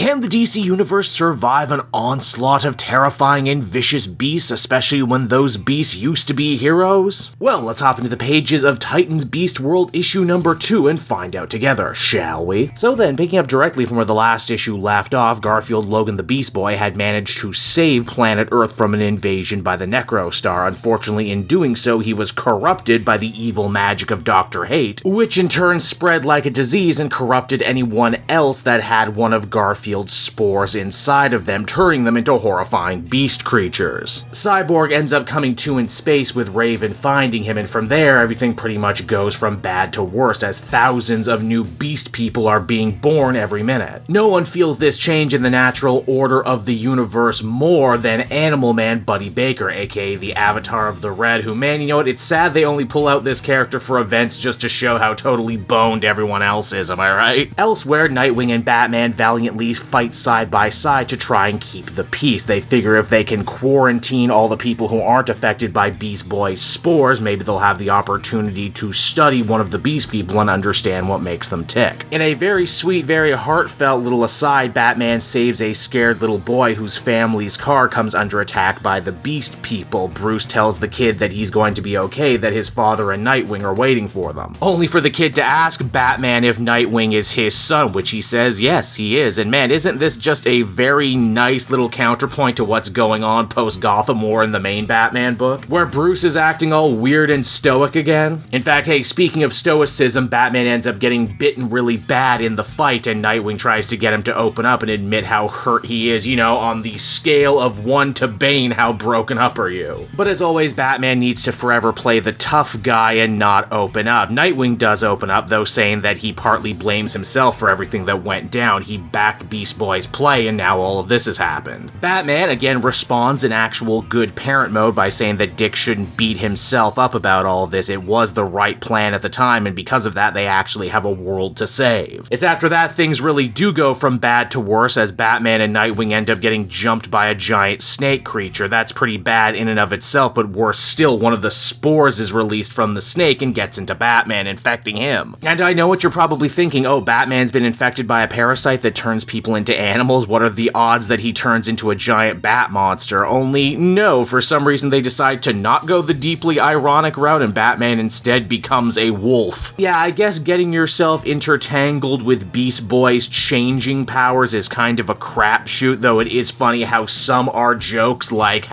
Can the DC Universe survive an onslaught of terrifying and vicious beasts, especially when those beasts used to be heroes? Well, let's hop into the pages of Titans Beast World issue number 2 and find out together, shall we? So then, picking up directly from where the last issue left off, Garfield Logan the Beast Boy had managed to save planet Earth from an invasion by the Necrostar. Unfortunately, in doing so, he was corrupted by the evil magic of Dr. Hate, which in turn spread like a disease and corrupted anyone else that had one of Garfield's spores inside of them, turning them into horrifying beast creatures. Cyborg ends up coming to in space with Raven finding him, and from there, everything pretty much goes from bad to worse as thousands of new beast people are being born every minute. No one feels this change in the natural order of the universe more than Animal Man Buddy Baker, aka the Avatar of the Red, who, man, you know what, it's sad they only pull out this character for events just to show how totally boned everyone else is, am I right? Elsewhere, Nightwing and Batman valiantly fight side by side to try and keep the peace. They figure if they can quarantine all the people who aren't affected by Beast Boy's spores, maybe they'll have the opportunity to study one of the beast people and understand what makes them tick. In a very sweet, very heartfelt little aside, Batman saves a scared little boy whose family's car comes under attack by the beast people. Bruce tells the kid that he's going to be okay, that his father and Nightwing are waiting for them. Only for the kid to ask Batman if Nightwing is his son, which he says yes, he is. And man, isn't this just a very nice little counterpoint to what's going on post-Gotham War in the main Batman book, where Bruce is acting all weird and stoic again? In fact, hey, speaking of stoicism, Batman ends up getting bitten really bad in the fight, and Nightwing tries to get him to open up and admit how hurt he is, you know, on the scale of 1 to Bane, how broken up are you? But as always, Batman needs to forever play the tough guy and not open up. Nightwing does open up, though, saying that he partly blames himself for everything that went down. He backed Beast Boy's play, and now all of this has happened. Batman, again, responds in actual good parent mode by saying that Dick shouldn't beat himself up about all of this. It was the right plan at the time, and because of that, they actually have a world to save. It's after that things really do go from bad to worse, as Batman and Nightwing end up getting jumped by a giant snake creature. That's pretty bad in and of itself, but worse still, one of the spores is released from the snake and gets into Batman, infecting him. And I know what you're probably thinking, oh, Batman's been infected by a parasite that turns people into animals. What are the odds that he turns into a giant bat monster? Only, no, for some reason they decide to not go the deeply ironic route and Batman instead becomes a wolf. Yeah, I guess getting yourself intertangled with Beast Boy's changing powers is kind of a crapshoot, though it is funny how some are jokes, like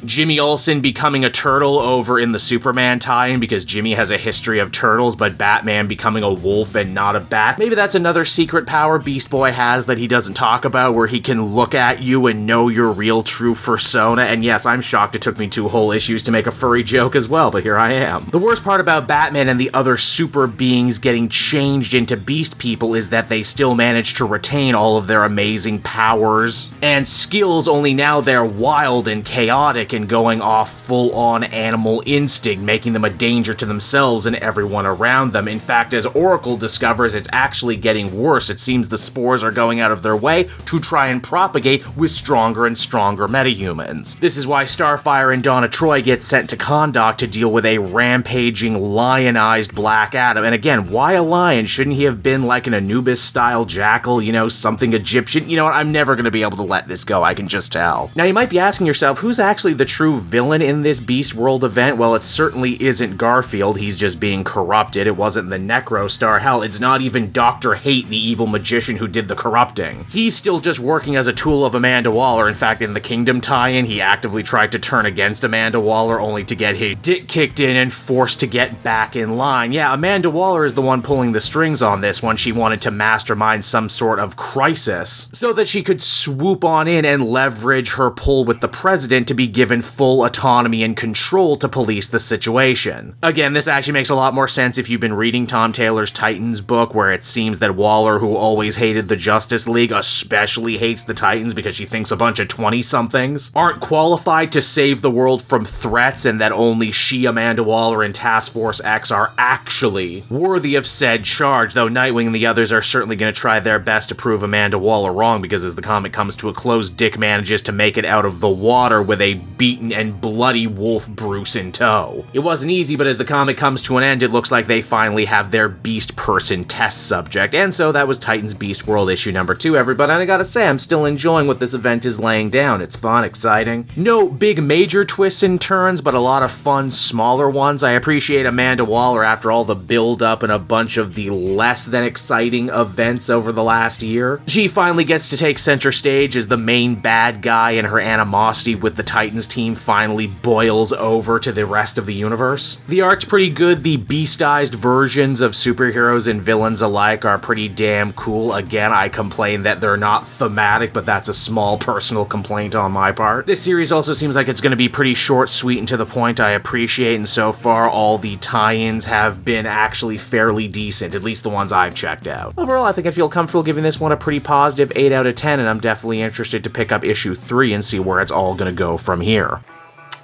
Jimmy Olsen becoming a turtle over in the Superman tie-in because Jimmy has a history of turtles, but Batman becoming a wolf and not a bat. Maybe that's another secret power Beast Boy has that he doesn't talk about, where he can look at you and know your real true persona. And yes, I'm shocked it took me 2 whole issues to make a furry joke as well, but here I am. The worst part about Batman and the other super beings getting changed into beast people is that they still manage to retain all of their amazing powers and skills, only now they're wild and chaotic and going off full-on animal instinct, making them a danger to themselves and everyone around them. In fact, as Oracle discovers, it's actually getting worse. It seems the spores are going out of their way to try and propagate with stronger and stronger metahumans. This is why Starfire and Donna Troy get sent to Kahndaq to deal with a rampaging, lionized Black Adam. And again, why a lion? Shouldn't he have been like an Anubis-style jackal, you know, something Egyptian? You know what, I'm never gonna be able to let this go, I can just tell. Now, you might be asking yourself, who's actually the true villain in this Beast World event? Well, it certainly isn't Garfield, he's just being corrupted. It wasn't the Necrostar. Hell, it's not even Dr. Hate, the evil magician who did the corrupting. He's still just working as a tool of Amanda Waller. In fact, in the Kingdom tie-in, he actively tried to turn against Amanda Waller, only to get his dick kicked in and forced to get back in line. Yeah, Amanda Waller is the one pulling the strings on this one. She wanted to mastermind some sort of crisis so that she could swoop on in and leverage her pull with the president to be given full autonomy and control to police the situation. Again, this actually makes a lot more sense if you've been reading Tom Taylor's Titans book, where it seems that Waller, who always hated the Justice League, especially hates the Titans because she thinks a bunch of 20-somethings aren't qualified to save the world from threats, and that only she, Amanda Waller, and Task Force X are actually worthy of said charge, though Nightwing and the others are certainly going to try their best to prove Amanda Waller wrong, because as the comic comes to a close, Dick manages to make it out of the water with a beaten and bloody wolf Bruce in tow. It wasn't easy, but as the comic comes to an end, it looks like they finally have their beast person test subject, and so that was Titans Beast World issue number number 2, everybody, and I gotta say, I'm still enjoying what this event is laying down. It's fun, exciting. No big major twists and turns, but a lot of fun, smaller ones. I appreciate Amanda Waller after all the build-up and a bunch of the less than exciting events over the last year. She finally gets to take center stage as the main bad guy, and her animosity with the Titans team finally boils over to the rest of the universe. The art's pretty good. The beastized versions of superheroes and villains alike are pretty damn cool. Again, I complain that they're not thematic, but that's a small personal complaint on my part. This series also seems like it's going to be pretty short, sweet, and to the point. I appreciate, and so far all the tie-ins have been actually fairly decent, at least the ones I've checked out. Overall, I think I feel comfortable giving this one a pretty positive 8 out of 10, and I'm definitely interested to pick up issue 3 and see where it's all going to go from here.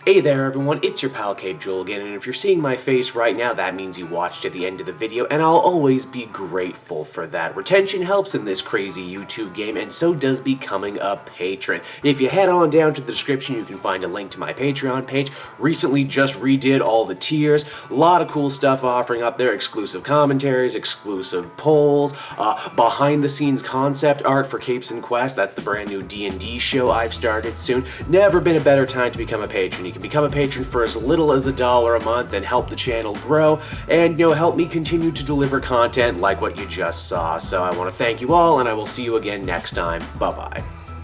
Hey there everyone, it's your pal Cape Joel again, and if you're seeing my face right now, that means you watched to the end of the video, and I'll always be grateful for that. Retention helps in this crazy YouTube game, and so does becoming a patron. If you head on down to the description, you can find a link to my Patreon page. Recently just redid all the tiers, a lot of cool stuff offering up there, exclusive commentaries, exclusive polls, behind the scenes concept art for Capes and Quest. That's the brand new D&D show I've started soon. Never been a better time to become a patron. You can become a patron for as little as $1 a month and help the channel grow and, help me continue to deliver content like what you just saw. So I want to thank you all, and I will see you again next time. Bye-bye.